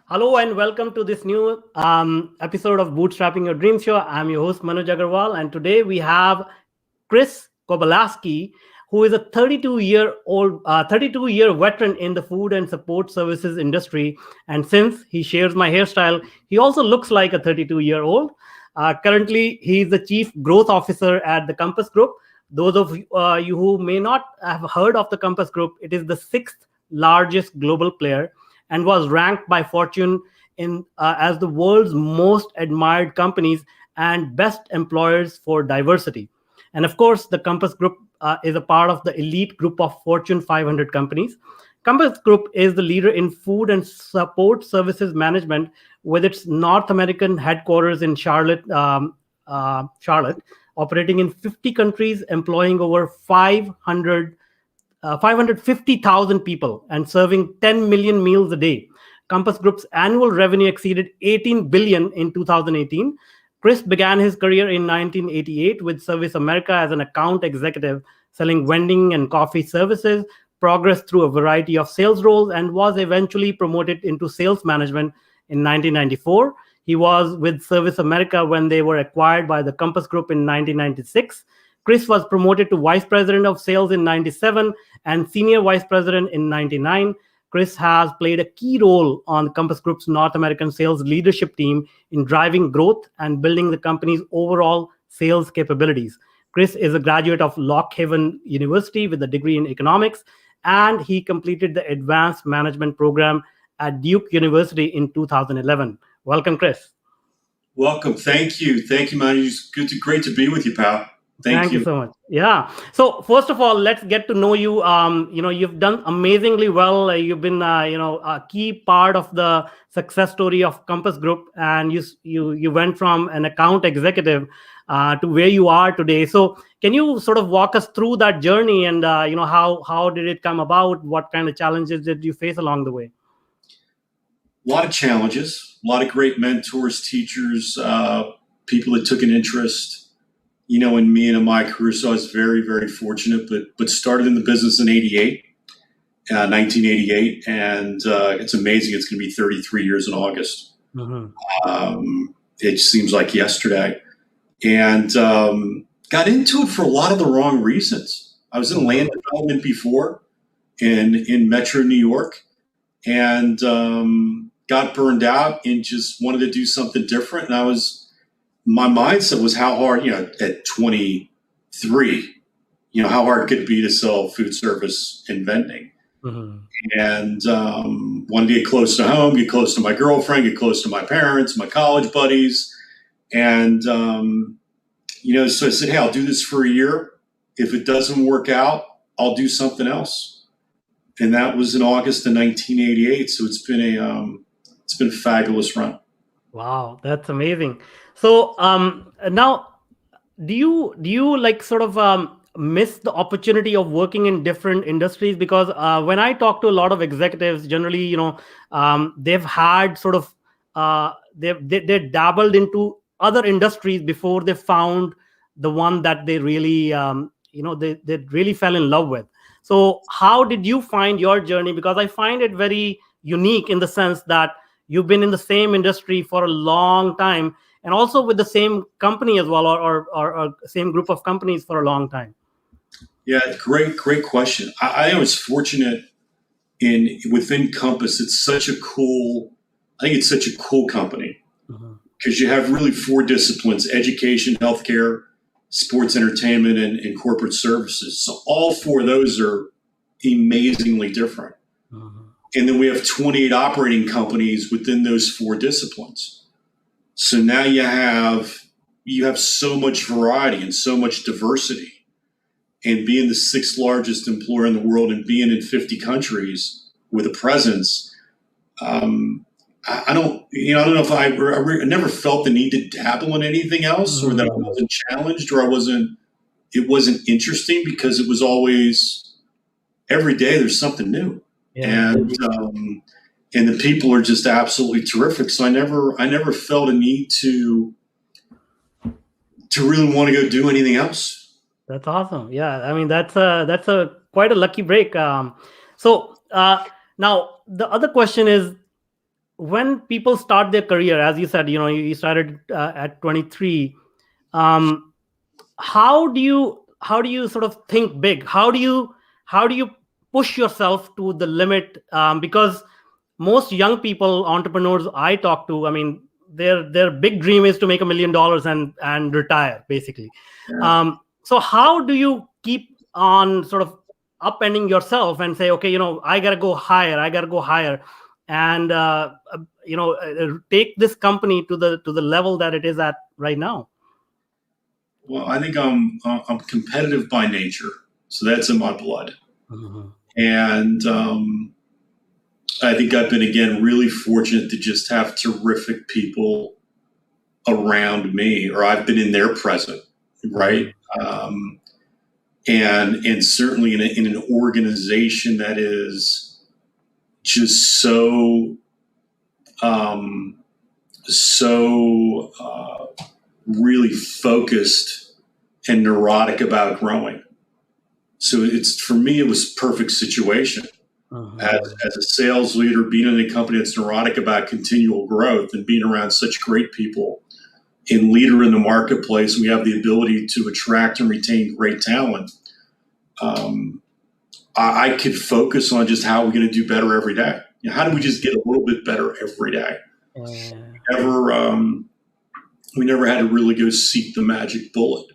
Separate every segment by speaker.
Speaker 1: Hello and welcome to this new episode of Bootstrapping Your Dreams Show. I'm your host Manoj Agarwal, and today we have Chris Kowalewski, who is a 32-year veteran in the food and support services industry. And since he shares my hairstyle, he also looks like a 32-year-old. Currently, he is the Chief Growth Officer at the Compass Group. Those of you who may not have heard of the Compass Group, it is the sixth largest global player and was ranked by Fortune in as the world's most admired companies and best employers for diversity. And of course, the Compass Group is a part of the elite group of Fortune 500 companies. Compass Group is the leader in food and support services management with its North American headquarters in Charlotte, operating in 50 countries, employing over 550,000 people and serving 10 million meals a day. Compass Group's annual revenue exceeded 18 billion in 2018. Chris began his career in 1988 with Service America as an account executive, selling vending and coffee services, progressed through a variety of sales roles, and was eventually promoted into sales management in 1994. He was with Service America when they were acquired by the Compass Group in 1996. Chris was promoted to Vice President of Sales in 97 and Senior Vice President in 99. Chris has played a key role on Compass Group's North American sales leadership team in driving growth and building the company's overall sales capabilities. Chris is a graduate of Lock Haven University with a degree in economics, and he completed the advanced management program at Duke University in 2011. Welcome, Chris.
Speaker 2: Welcome. Thank you. Thank you, man. It's great to be with you, pal.
Speaker 1: Thank you so much. Yeah. So first of all, let's get to know you. You've done amazingly well. You've been, a key part of the success story of Compass Group, and you went from an account executive to where you are today. So can you sort of walk us through that journey, and how did it come about? What kind of challenges did you face along the way?
Speaker 2: A lot of challenges, a lot of great mentors, teachers, people that took an interest, in me and in my career. So I was very, very fortunate, but started in the business in 1988. And it's amazing. It's going to be 33 years in August. Mm-hmm. It seems like yesterday. And got into it for a lot of the wrong reasons. I was in land development before in Metro New York, and got burned out and just wanted to do something different. And my mindset was how hard, at 23, how hard could it be to sell food service and vending? Mm-hmm. And wanted to get close to home, get close to my girlfriend, get close to my parents, my college buddies. And, so I said, hey, I'll do this for a year. If it doesn't work out, I'll do something else. And that was in August of 1988. So it's been a fabulous run.
Speaker 1: Wow, that's amazing. So now, do you like sort of miss the opportunity of working in different industries? Because when I talk to a lot of executives, generally, they've had sort of they dabbled into other industries before they found the one that they really they really fell in love with. So how did you find your journey? Because I find it very unique in the sense that you've been in the same industry for a long time, and also with the same company as well, or same group of companies for a long time.
Speaker 2: Yeah, great question. I was fortunate within Compass. I think it's such a cool company because you have really 4 disciplines: education, healthcare, sports, entertainment, and corporate services. So all 4 of those are amazingly different. And then we have 28 operating companies within those 4 disciplines. So now you have so much variety and so much diversity. And being the 6th largest employer in the world and being in 50 countries with a presence, I don't know if I never felt the need to dabble in anything else, or that I wasn't challenged, or it wasn't interesting, because it was always every day there's something new. Yeah. And the people are just absolutely terrific. So I never felt a need to really want to go do anything else.
Speaker 1: That's awesome. Yeah, I mean that's quite a lucky break. So now the other question is, when people start their career, as you said, you started at 23. Um, how do you sort of think big? How do you push yourself to the limit? Because most young people, entrepreneurs I talk to, I mean, their big dream is to make $1 million and retire, basically.
Speaker 2: Yeah.
Speaker 1: So how do you keep on sort of upending yourself and say, okay, I gotta go higher, and take this company to the level that it is at right now?
Speaker 2: Well, I think I'm competitive by nature, so that's in my blood,
Speaker 1: Mhm.
Speaker 2: and I think I've been again really fortunate to just have terrific people around me, or I've been in their present, right?
Speaker 1: Mhm.
Speaker 2: Um, and certainly in an organization that is just um, so really focused and neurotic about growing. So it's for me, it was a perfect situation as a sales leader, being in a company that's neurotic about continual growth and being around such great people and leader in the marketplace. We have the ability to attract and retain great talent. Um, I could focus on just how we're going to do better every day. How do we just get a little bit better every day?
Speaker 1: Yeah,
Speaker 2: Never, we never had to really go seek the magic bullet.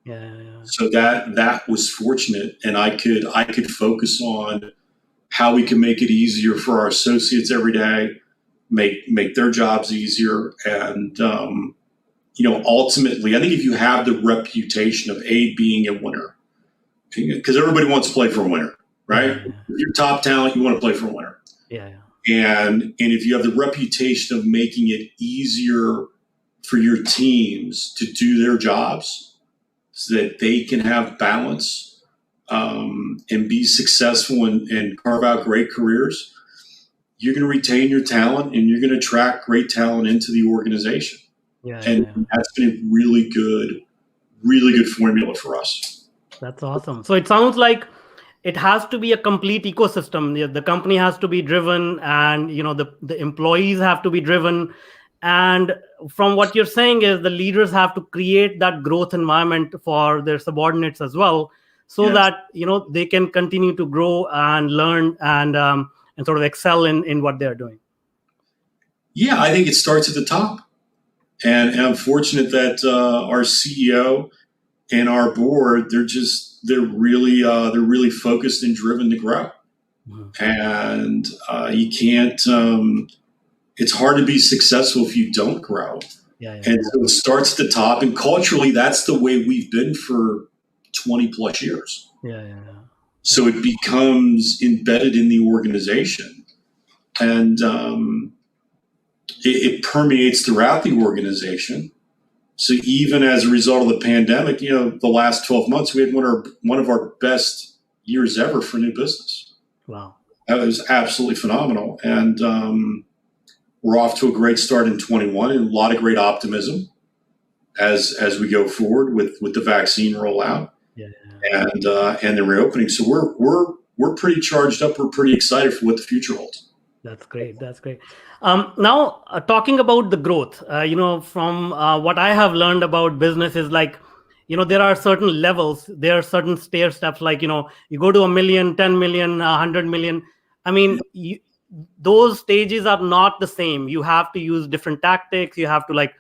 Speaker 1: yeah, yeah.
Speaker 2: So that was fortunate, and I could focus on how we can make it easier for our associates every day, make their jobs easier, and ultimately, I think if you have the reputation of being a winner, because everybody wants to play for a winner, right?
Speaker 1: Yeah,
Speaker 2: If you're top talent, you want to play for a winner.
Speaker 1: yeah, yeah.
Speaker 2: And if you have the reputation of making it easier for your teams to do their jobs so that they can have balance and be successful and carve out great careers, you're going to retain your talent and you're going to attract great talent into the organization.
Speaker 1: Yeah, yeah,
Speaker 2: And
Speaker 1: yeah.
Speaker 2: that's been a really good formula for us.
Speaker 1: That's awesome. So it sounds like it has to be a complete ecosystem. The company has to be driven, and the employees have to be driven. And from what you're saying is the leaders have to create that growth environment for their subordinates as well, so
Speaker 2: Yes.
Speaker 1: that they can continue to grow and learn and sort of excel in what they're doing.
Speaker 2: Yeah, I think it starts at the top. And I'm fortunate that our CEO and our board, they're really focused and driven to grow.
Speaker 1: Mhm.
Speaker 2: And you can't. It's hard to be successful if you don't grow.
Speaker 1: Yeah, yeah,
Speaker 2: And so it starts at the top. And culturally, that's the way we've been for 20 plus years.
Speaker 1: yeah, yeah, yeah.
Speaker 2: So it becomes embedded in the organization, and it permeates throughout the organization. So even as a result of the pandemic, the last 12 months, we had one of our best years ever for new business.
Speaker 1: Wow.
Speaker 2: That was absolutely phenomenal. And we're off to a great start in 21 and a lot of great optimism as we go forward with the vaccine rollout
Speaker 1: Yeah, yeah.
Speaker 2: and the reopening. So we're pretty charged up. We're pretty excited for what the future holds.
Speaker 1: That's great. That's great. Now, talking about the growth, from what I have learned about business is like, there are certain levels, there are certain stair steps, like, you go to a million, 10 million, 100 million. I mean, those stages are not the same. You have to use different tactics. You have to, like,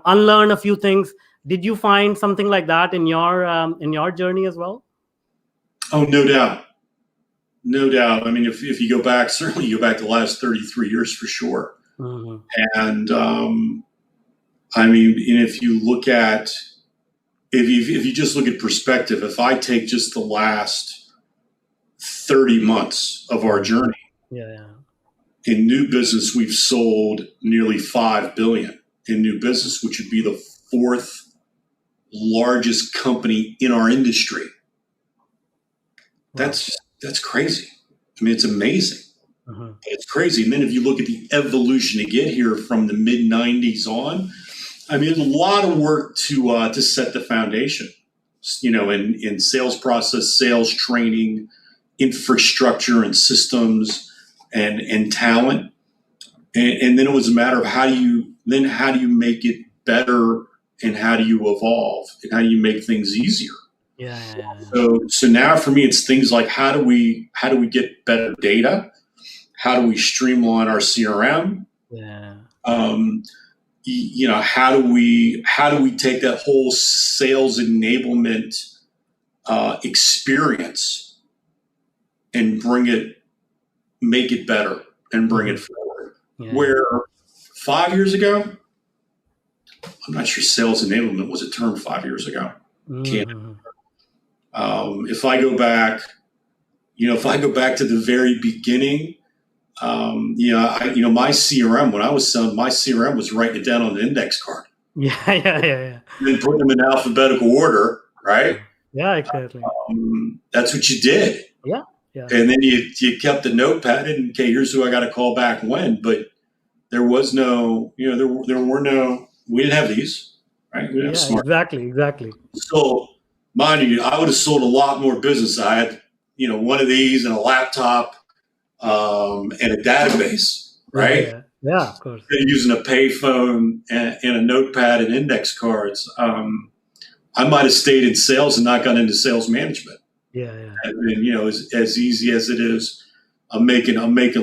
Speaker 1: unlearn a few things. Did you find something like that in your journey as well?
Speaker 2: Oh, no doubt. No doubt. I mean, if you go back, certainly you go back the last 33 years for sure.
Speaker 1: Mhm.
Speaker 2: And I mean, and if you just look at perspective, if I take just the last 30 months of our journey
Speaker 1: Yeah, yeah.
Speaker 2: in new business, we've sold nearly 5 billion in new business, which would be the fourth largest company in our industry.
Speaker 1: Wow.
Speaker 2: That's crazy. I mean, it's amazing.
Speaker 1: Mhm.
Speaker 2: It's crazy. And then if you look at the evolution to get here from the mid 90s on, I mean, there's a lot of work to set the foundation, in sales process, sales training, infrastructure and systems and talent. and then it was a matter of how do you make it better, and how do you evolve, and how do you make things easier.
Speaker 1: Yeah.
Speaker 2: So now for me, it's things like how do we get better data? How do we streamline our CRM?
Speaker 1: Yeah.
Speaker 2: How do we take that whole sales enablement experience and make it better and bring it forward?
Speaker 1: Yeah.
Speaker 2: Where 5 years ago, I'm not sure sales enablement was a term 5 years ago. If I go back to the very beginning, my CRM, when I was selling, my CRM was writing it down on an index card.
Speaker 1: Yeah.
Speaker 2: And then putting them in alphabetical order, right?
Speaker 1: Yeah, exactly.
Speaker 2: That's what you did.
Speaker 1: Yeah.
Speaker 2: And then you kept the notepad, and okay, here's who I got to call back when. But there was no, there were no. We didn't have these, right? We didn't have smart.
Speaker 1: Exactly.
Speaker 2: So, mind you, I would have sold a lot more business. I had, one of these and a laptop, and a database, right?
Speaker 1: Yeah, of course.
Speaker 2: Using a payphone and a notepad and index cards. I might have stayed in sales and not gone into sales management.
Speaker 1: Yeah.
Speaker 2: And as easy as it is, I'm making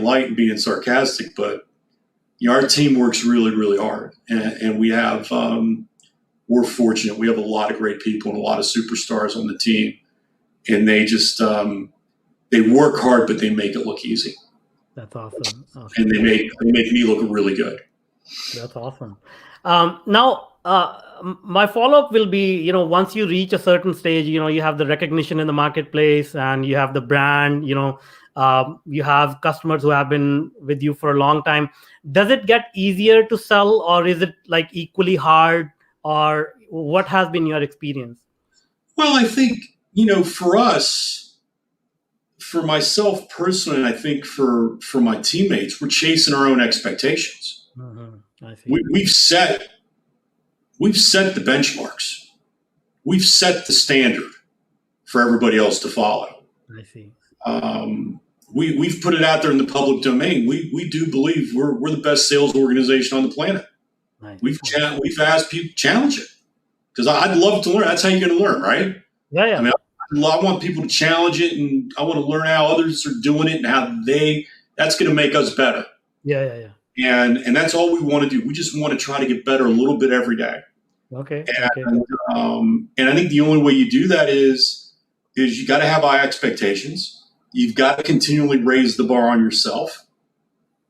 Speaker 2: light and being sarcastic, but our team works really, really hard, and we have we're fortunate. We have a lot of great people and a lot of superstars on the team, and they just they work hard, but they make it look easy.
Speaker 1: That's awesome.
Speaker 2: And they make me look really good.
Speaker 1: That's awesome. Now, my follow-up will be, once you reach a certain stage, you have the recognition in the marketplace, and you have the brand, you have customers who have been with you for a long time. Does it get easier to sell, or is it like equally hard, or what has been your experience?
Speaker 2: Well, I think, for us, for myself personally, and I think for my teammates, we're chasing our own expectations.
Speaker 1: I see.
Speaker 2: We've set the benchmarks. We've set the standard for everybody else to follow.
Speaker 1: I see.
Speaker 2: We've put it out there in the public domain. We do believe we're the best sales organization on the planet.
Speaker 1: Nice.
Speaker 2: We've asked people to challenge it, because I'd love to learn. That's how you're going to learn, right?
Speaker 1: Yeah.
Speaker 2: I mean, I want people to challenge it, and I want to learn how others are doing it and how that's going to make us better.
Speaker 1: Yeah.
Speaker 2: And that's all we want to do. We just want to try to get better a little bit every day.
Speaker 1: Okay.
Speaker 2: And I think the only way you do that is you got to have high expectations. You've got to continually raise the bar on yourself,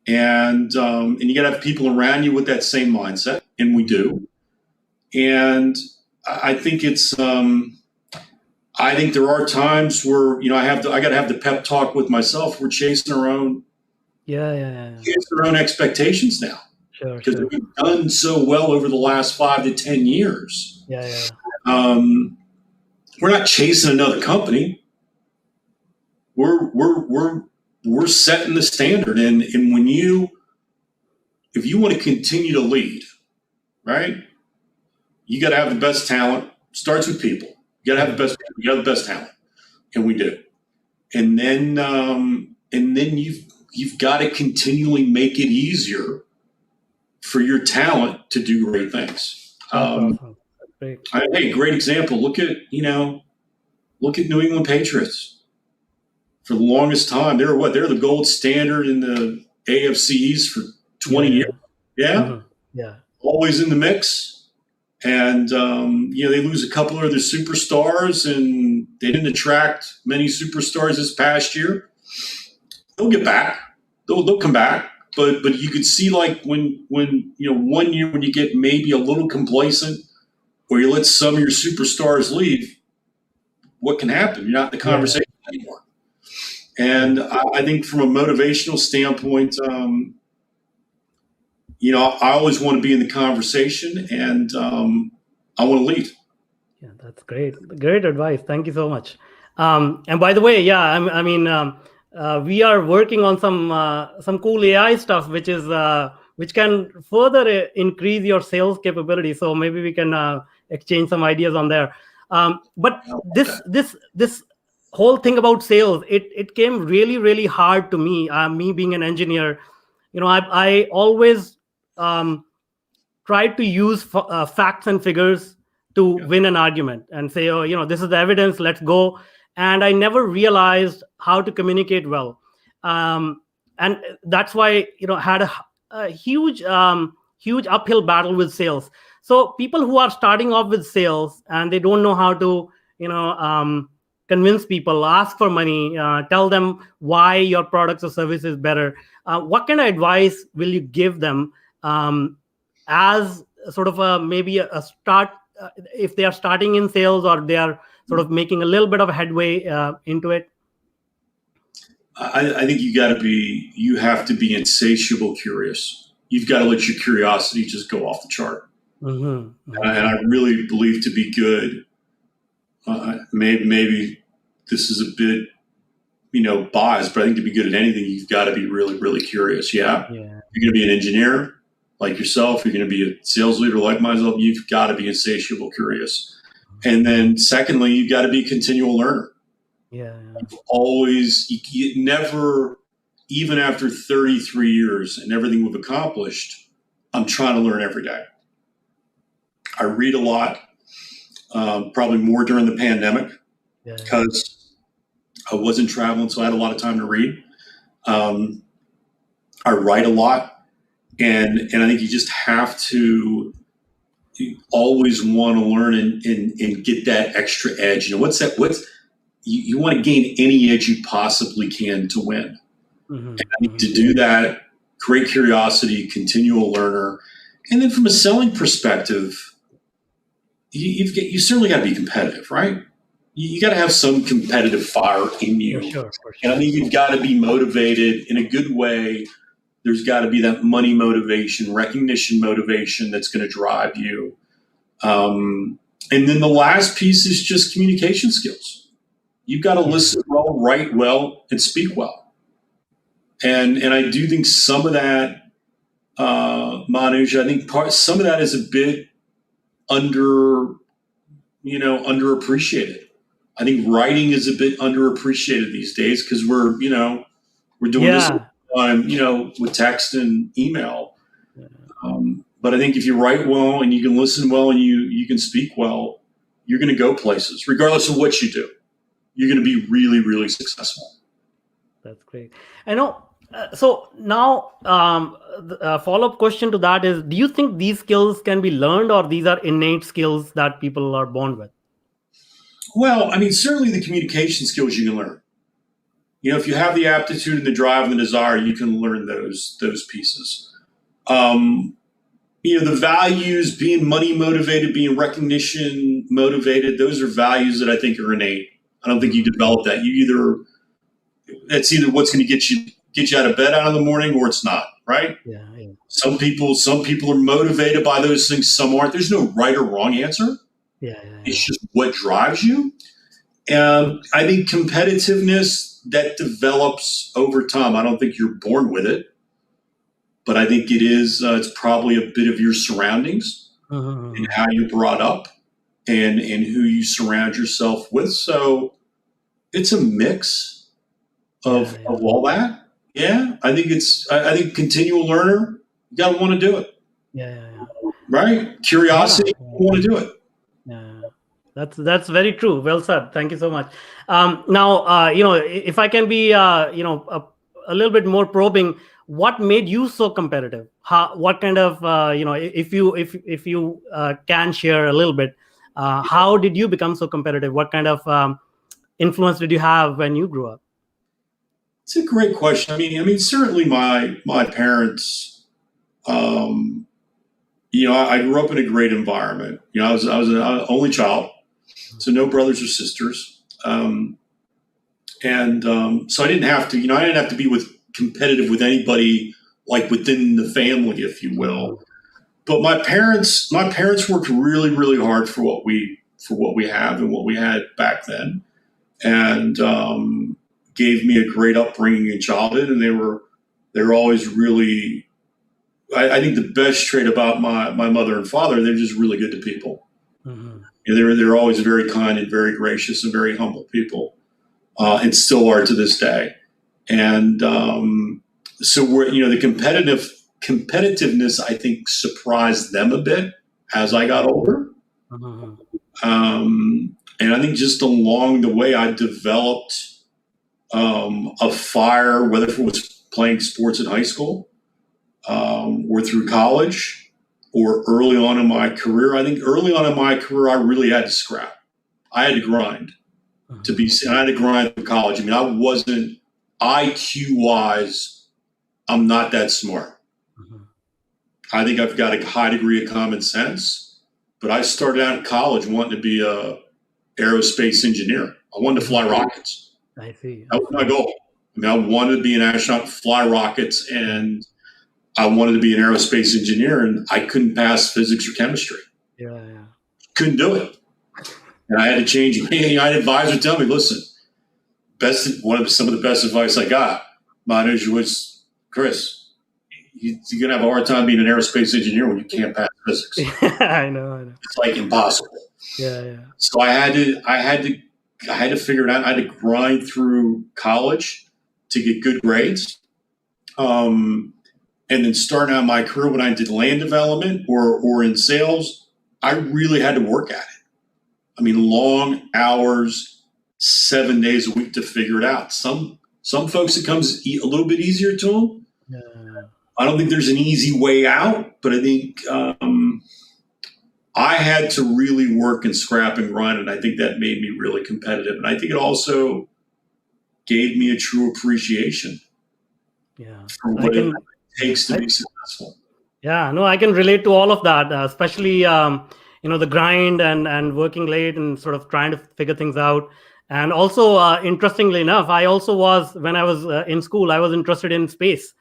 Speaker 2: and you got to have people around you with that same mindset, and we do. And I think it's I think there are times where I got to have the pep talk with myself. We're chasing our own chasing our own expectations now.
Speaker 1: Sure.
Speaker 2: Because we've done so well over the last 5 to 10 years.
Speaker 1: Yeah.
Speaker 2: We're not chasing another company. We're setting the standard, and if you want to continue to lead, right, you got to have the best talent. Starts with people. You got to have the best. You got the best talent, and we do. And then you've got to continually make it easier for your talent to do great things. Great example. Look at New England Patriots. For the longest time, they're the gold standard in the AFC East for 20 years. Yeah. Always in the mix. And they lose a couple of their superstars, and they didn't attract many superstars this past year. They'll get back. They'll come back. But you could see, like, when 1 year when you get maybe a little complacent, or you let some of your superstars leave, what can happen? You're not in the conversation anymore. And I think from a motivational standpoint, I always want to be in the conversation, and I want to lead.
Speaker 1: Yeah, that's great. Great advice. Thank you so much. And by the way, we are working on some cool AI stuff, which can further increase your sales capability. So maybe we can exchange some ideas on there. But this whole thing about sales, it came really, really hard to me. Me being an engineer, I always um, tried to use facts and figures to
Speaker 2: Yeah.
Speaker 1: win an argument and say, oh, this is the evidence, let's go. And I never realized how to communicate well. And that's why, had a huge uphill battle with sales. So people who are starting off with sales and they don't know how to, you know, convince people, ask for money, tell them why your products or service is better. What kind of advice will you give them as sort of maybe a start, if they are starting in sales or they are sort of making a little bit of headway into it?
Speaker 2: I think you have to be insatiable curious. You've got to let your curiosity just go off the chart.
Speaker 1: Mm-hmm. Mm-hmm.
Speaker 2: And I really believe to be good, maybe this is a bit, biased, but I think to be good at anything, you've got to be really, really curious. Yeah.
Speaker 1: Yeah.
Speaker 2: You're going to be an engineer like yourself. You're going to be a sales leader like myself. You've got to be insatiable curious. And then secondly, you've got to be a continual learner.
Speaker 1: Yeah.
Speaker 2: You never, even after 33 years and everything we've accomplished, I'm trying to learn every day. I read a lot, probably more during the pandemic because I wasn't traveling, so I had a lot of time to read. I write a lot, and I think you just have to always want to learn and get that extra edge. You want to gain any edge you possibly can to win.
Speaker 1: Mm-hmm.
Speaker 2: And I think to do that, great curiosity, continual learner, and then from a selling perspective, you certainly got to be competitive, right? You got to have some competitive fire in you.
Speaker 1: For sure.
Speaker 2: And I think you've got to be motivated in a good way. There's got to be that money motivation, recognition motivation that's going to drive you. And then the last piece is just communication skills. You've got to listen well, write well, and speak well. And I do think some of that, Manuj, I think some of that is a bit underappreciated. I think writing is a bit underappreciated these days because we're doing this all the time, with text and email. But I think if you write well and you can listen well and you can speak well, you're going to go places, regardless of what you do. You're going to be really, really successful.
Speaker 1: That's great. I know. So now, the follow-up question to that is: do you think these skills can be learned, or these are innate skills that people are born with?
Speaker 2: Well, I mean, certainly the communication skills you can learn. If you have the aptitude and the drive and the desire, you can learn those pieces. The values, being money motivated, being recognition motivated, those are values that I think are innate. I don't think you develop that. That's either what's going to get you out of bed out of the morning, or it's not, right?
Speaker 1: Yeah.
Speaker 2: Some people are motivated by those things. Some aren't. There's no right or wrong answer. It's just what drives you. And I think competitiveness that develops over time. I don't think you're born with it, but I think it is. It's probably a bit of your surroundings and how you're brought up and who you surround yourself with. So it's a mix of all that. Yeah, I think I think continual learner. You got to want to do it. Right? Curiosity. You want to do it.
Speaker 1: That's very true. Well said. Thank you so much. Now, if I can be, a little bit more probing, what made you so competitive? What kind of, if you can share a little bit, how did you become so competitive? What kind of influence did you have when you grew up?
Speaker 2: It's a great question. I mean, certainly my parents. I grew up in a great environment. I was an only child, so no brothers or sisters, so I didn't have to. I didn't have to be competitive with anybody like within the family, if you will. But my parents worked really, really hard for what we have and what we had back then, and gave me a great upbringing in childhood. And they were always really. I think the best trait about my mother and father, they're just really good to people. And they're always very kind and very gracious and very humble people, and still are to this day. And so we're, the competitiveness, I think, surprised them a bit as I got older.
Speaker 1: Mhm.
Speaker 2: And I think just along the way, I developed a fire, whether it was playing sports in high school, or through college, or early on in my career. I think early on in my career, I really had to scrap. I had to grind to be. And I had to grind through college. I mean, I wasn't IQ wise. I'm not that smart.
Speaker 1: Mhm.
Speaker 2: I think I've got a high degree of common sense, but I started out in college wanting to be a aerospace engineer. I wanted to fly rockets.
Speaker 1: I see.
Speaker 2: That was my goal. I mean, I wanted to be an astronaut, fly rockets, and I wanted to be an aerospace engineer, and I couldn't pass physics or chemistry.
Speaker 1: Yeah.
Speaker 2: Couldn't do it. And I had to change. I had an advisor tell me, listen, some of the best advice I got, mine was, Chris, you're going to have a hard time being an aerospace engineer when you can't pass physics.
Speaker 1: I know.
Speaker 2: It's like impossible.
Speaker 1: Yeah.
Speaker 2: So I had to figure it out. I had to grind through college to get good grades. And then starting out my career when I did land development or in sales, I really had to work at it. I mean, long hours, 7 days a week to figure it out. Some folks, it comes a little bit easier to them.
Speaker 1: Yeah.
Speaker 2: I don't think there's an easy way out, but I think I had to really work and scrap and grind, and I think that made me really competitive. And I think it also gave me a true appreciation for what it takes to be successful.
Speaker 1: Yeah, no, I can relate to all of that, especially the grind and working late and sort of trying to figure things out. And also, interestingly enough, I also was, when I was in school, I was interested in space,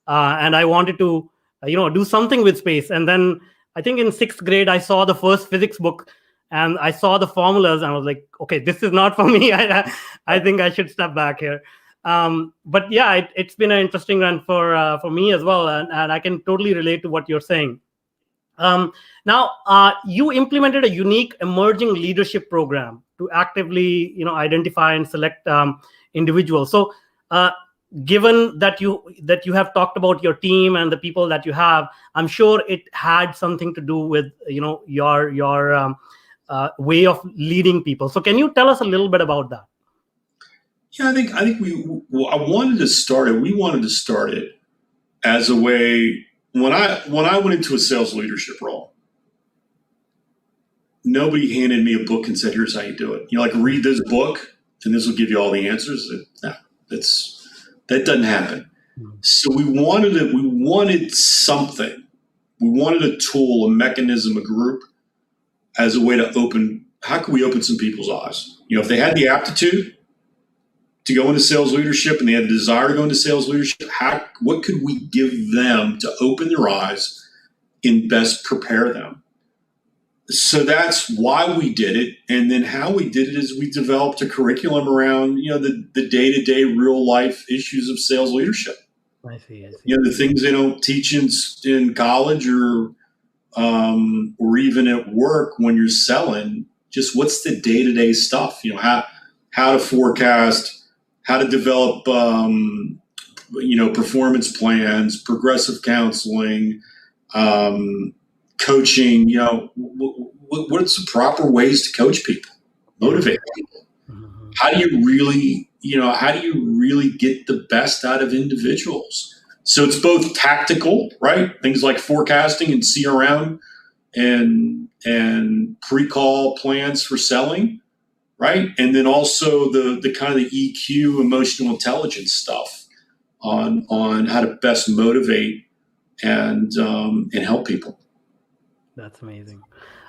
Speaker 1: and I wanted to do something with space. And then I think in 6th grade, I saw the first physics book, and I saw the formulas, and I was like, okay, this is not for me. I think I should step back here. But yeah, it's been an interesting run for me as well, and I can totally relate to what you're saying. Now, you implemented a unique emerging leadership program to actively, identify and select individuals. So, given that you have talked about your team and the people that you have, I'm sure it had something to do with your way of leading people. So, can you tell us a little bit about that?
Speaker 2: Yeah, I think we wanted to start it as a way. When I went into a sales leadership role, nobody handed me a book and said, "Here's how you do it." Read this book and this will give you all the answers. No, that doesn't happen. So we wanted something. We wanted a tool, a mechanism, a group as a way to open. How can we open some people's eyes? If they had the aptitude to go into sales leadership and they had the desire to go into sales leadership, what could we give them to open their eyes and best prepare them? So that's why we did it. And then how we did it is we developed a curriculum around, the day-to-day real life issues of sales leadership.
Speaker 1: I see.
Speaker 2: The things they don't teach in college or even at work when you're selling. Just what's the day-to-day stuff? How to forecast, how to develop, performance plans, progressive counseling, coaching. What's the proper ways to coach people, motivate people?
Speaker 1: Mm-hmm.
Speaker 2: How do you really get the best out of individuals? So it's both tactical, right? Things like forecasting and CRM and pre-call plans for selling. Right. And then also the kind of the EQ, emotional intelligence stuff on how to best motivate and help people.
Speaker 1: That's amazing.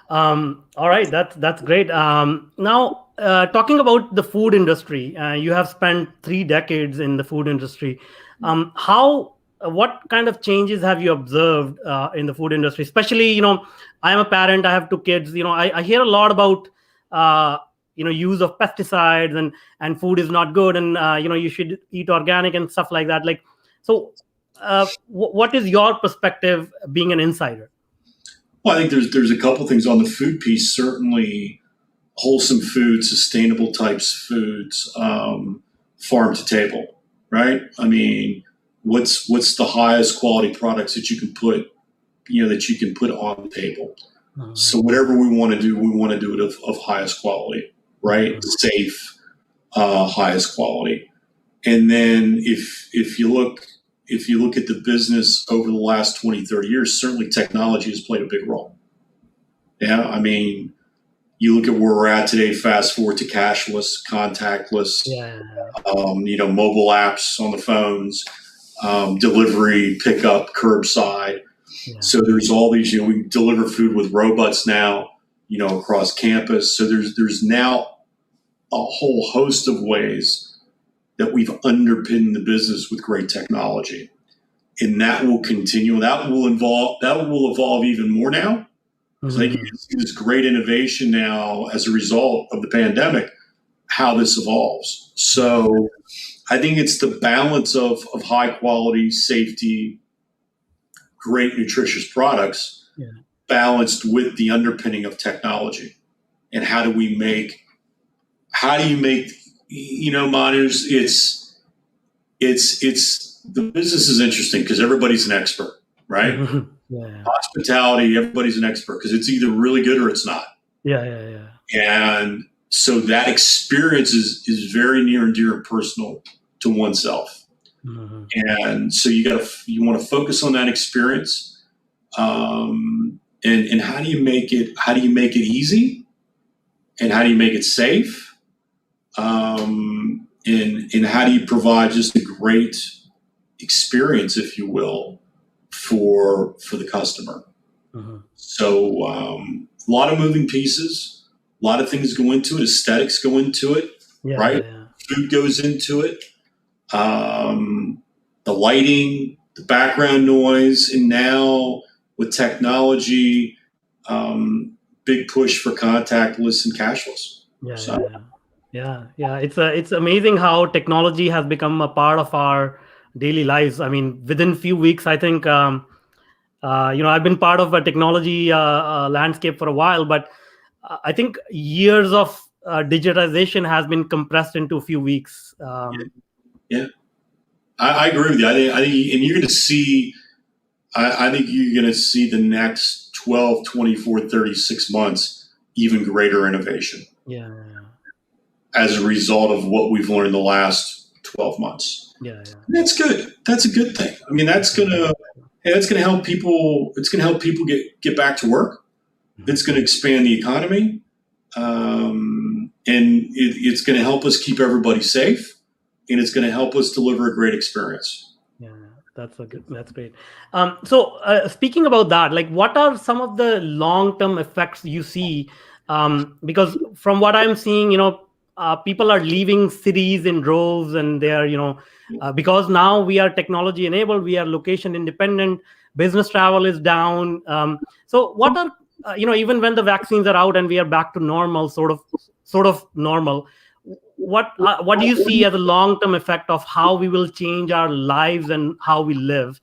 Speaker 1: All right. That's great. Now, talking about the food industry, you have spent 3 decades in the food industry. What kind of changes have you observed in the food industry? Especially, I am a parent. I have 2 kids. I hear a lot about use of pesticides and food is not good, and you should eat organic and stuff like that. What is your perspective being an insider?
Speaker 2: Well, I think there's a couple things on the food piece. Certainly, wholesome food, sustainable types foods, farm to table. Right. I mean, what's the highest quality products that you can put, on the table. So whatever we want to do it of highest quality, right? Safe, highest quality. And then if you look at the business over the last 20, 30 years, certainly technology has played a big role. Yeah, I mean, you look at where we're at today, fast forward to cashless, contactless, mobile apps on the phones, delivery, pickup, curbside. Yeah. So there's all these, we deliver food with robots now, across campus. So there's now a whole host of ways that we've underpinned the business with great technology. And that will continue. That will evolve even more now. So I think you can see this great innovation now as a result of the pandemic, how this evolves. So I think it's the balance of high quality, safety, great nutritious products, balanced with the underpinning of technology. And how do you make, Manus, it's the business is interesting because everybody's an expert, right? Hospitality, everybody's an expert because it's either really good or it's not. And so that experience is very near and dear and personal to oneself. And so you want to focus on that experience. And how do you make it easy? And how do you make it safe? And how do you provide just a great experience, if you will, for the customer? So a lot of moving pieces, a lot of things go into it. Aesthetics go into it, right? Food goes into it. The lighting, the background noise, and now with technology, big push for contactless and cashless.
Speaker 1: It's amazing how technology has become a part of our daily lives. I mean, within few weeks, I think, I've been part of a technology landscape for a while, but I think years of digitization has been compressed into a few weeks.
Speaker 2: I agree with you. I think, and you're going to see, I think you're going to see the next 12, 24, 36 months, even greater innovation. As a result of what we've learned the last 12 months. That's good. That's a good thing. I mean, that's going to help people. It's going to help people get back to work. It's going to expand the economy. And it's going to help us keep everybody safe. And it's going to help us deliver a great experience.
Speaker 1: That's great. So speaking about that, like, what are some of the long-term effects you see? Because from what I'm seeing, people are leaving cities in droves, and they are, because now we are technology enabled, we are location independent, business travel is down. So what are, even when the vaccines are out and we are back to normal, sort of normal, what do you see as a long-term effect of how we will change our lives and how we live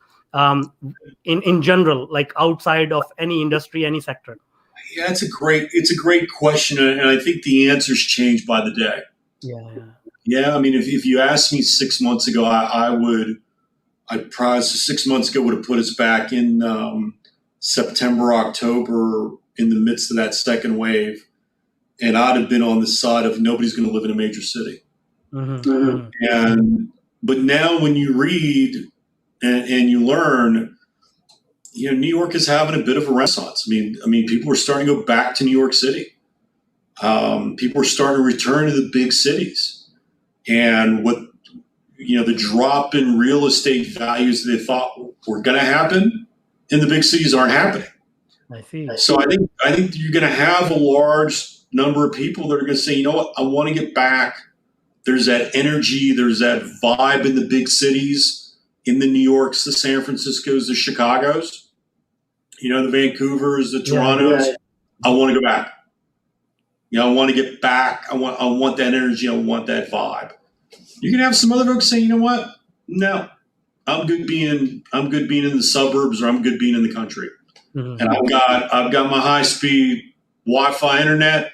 Speaker 1: in general, like outside of any industry, any sector?
Speaker 2: Yeah, it's a great question, and I think the answers change by the day. Yeah. I mean, if you asked me 6 months ago, I'd probably 6 months ago would have put us back in September, October, in the midst of that second wave, and I'd have been on the side of nobody's going to live in a major city. But now, when you read and you learn. New York is having a bit of a renaissance. I mean, people are starting to go back to New York City. People are starting to return to the big cities, and the drop in real estate values they thought were going to happen in the big cities aren't happening.
Speaker 1: I see.
Speaker 2: So I think you're going to have a large number of people that are going to say, you know what, I want to get back. There's that energy, there's that vibe in the big cities. In the New Yorks, the San Franciscos, the Chicagos, the Vancouvers, the Torontos. I want to go back. I want to get back. I want that energy. I want that vibe. You can have some other folks say, you know what? No, I'm good being in the suburbs, or I'm good being in the country. And I've got my high speed Wi-Fi internet,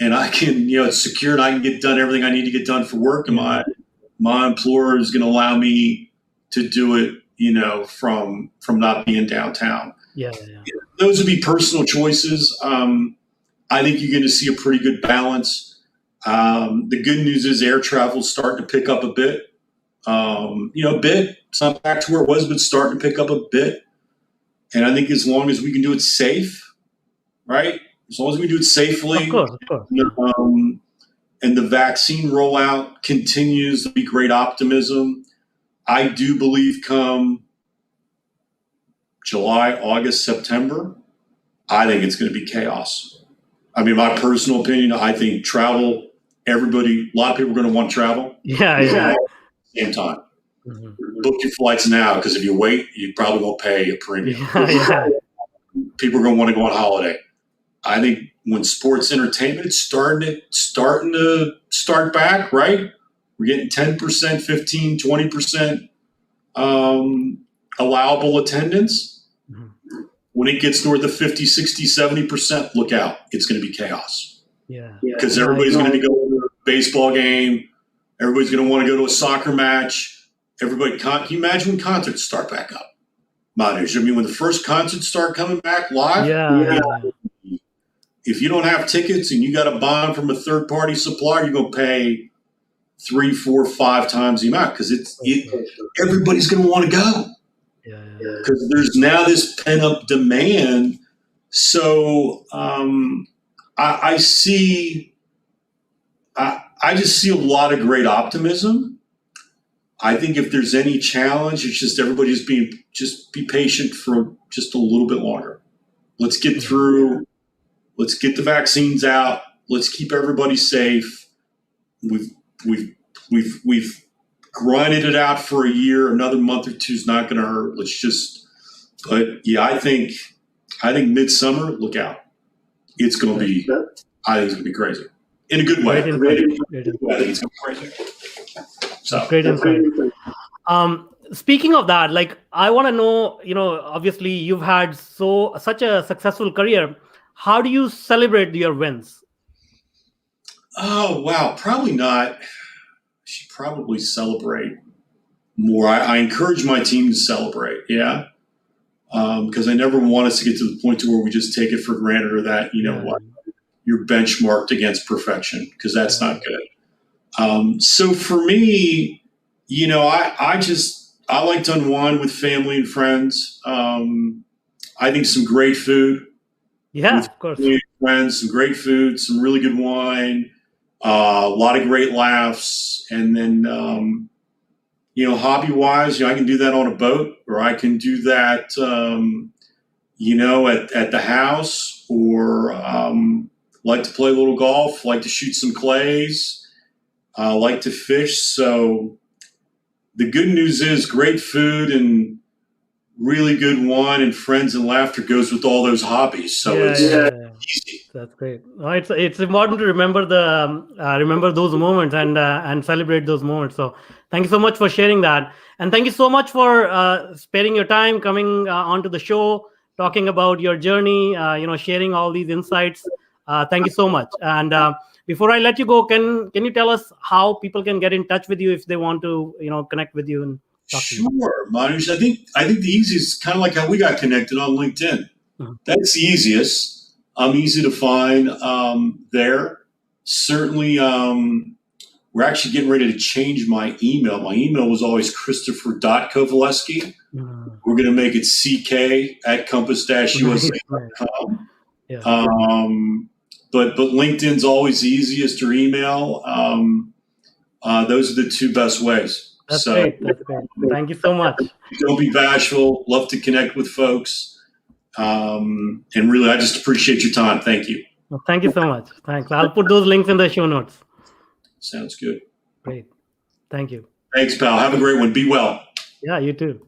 Speaker 2: and I can, it's secured. I can get done everything I need to get done for work, and my employer is going to allow me to do it, from not being downtown.
Speaker 1: Yeah.
Speaker 2: Those would be personal choices. I think you're going to see a pretty good balance. The good news is air travel is starting to pick up a bit. A bit. It's not back to where it was, but starting to pick up a bit. And I think as long as we can do it safe, right? As long as we do it safely,
Speaker 1: of course.
Speaker 2: And the vaccine rollout continues to be great optimism. I do believe come July, August, September, I think it's going to be chaos. I mean, my personal opinion, I think travel, a lot of people are going to want to travel.
Speaker 1: Yeah.
Speaker 2: At the same time. Mm-hmm. Book your flights now, because if you wait, you probably won't pay a premium.
Speaker 1: Yeah.
Speaker 2: People are going to want to go on holiday. I think when sports entertainment is starting to start back, right? We're getting 10%, 15, 20% allowable attendance. Mm-hmm. When it gets north of 50, 60, 70%, look out. It's going to be chaos.
Speaker 1: Yeah.
Speaker 2: Because everybody's going to be going to a baseball game. Everybody's going to want to go to a soccer match. Can you imagine when concerts start back up? Manoj, I mean, when the first concerts start coming back live, if you don't have tickets and you got a bond from a third-party supplier, you're going to pay 3, 4, 5 times the amount, because everybody's going to want to go. Because there's now this pent-up demand. So I just see a lot of great optimism. I think if there's any challenge, it's just everybody's be patient for just a little bit longer. Let's get through. Let's get the vaccines out. Let's keep everybody safe. We've grinded it out for a year. Another month or two is not going to hurt. I think midsummer, look out. I think it's going to be crazy in a good way. I think it's going to be crazy. So
Speaker 1: great insight. Speaking of that, I want to know, obviously you've had such a successful career. How do you celebrate your wins?
Speaker 2: Oh, wow. Probably not. I should probably celebrate more. I encourage my team to celebrate. Yeah. Because I never want us to get to the point to where we just take it for granted, or that, what, you're benchmarked against perfection, because that's not good. So for me, I like to unwind with family and friends. I think some great food.
Speaker 1: Yeah, of course.
Speaker 2: Friends, some great food, some really good wine, a lot of great laughs. And then, hobby-wise, I can do that on a boat, or I can do that, at the house, or like to play a little golf, like to shoot some clays. Like to fish. So the good news is great food and really good wine and friends and laughter goes with all those hobbies. So it's easy.
Speaker 1: That's great. It's important to remember those moments and celebrate those moments. So thank you so much for sharing that, and thank you so much for sparing your time coming onto the show, talking about your journey. Sharing all these insights. Thank you so much. And before I let you go, can you tell us how people can get in touch with you if they want to, connect with you and talk to you?
Speaker 2: Sure, Manoj. I think the easiest is kind of like how we got connected on LinkedIn. Mm-hmm. That's the easiest. I'm easy to find there. Certainly, we're actually getting ready to change my email. My email was always Christopher.Kowalewski. Mm-hmm. We're going to make it CK@compass-usa.com. Yeah. But LinkedIn's always easiest, or email. Those are the two best ways.
Speaker 1: That's great. Thank you so much.
Speaker 2: Don't be bashful. Love to connect with folks. And really, I just appreciate your time. Thank you.
Speaker 1: Well, thank you so much. Thanks. I'll put those links in the show notes.
Speaker 2: Sounds good.
Speaker 1: Great. Thank you.
Speaker 2: Thanks, pal. Have a great one. Be well.
Speaker 1: Yeah, you too.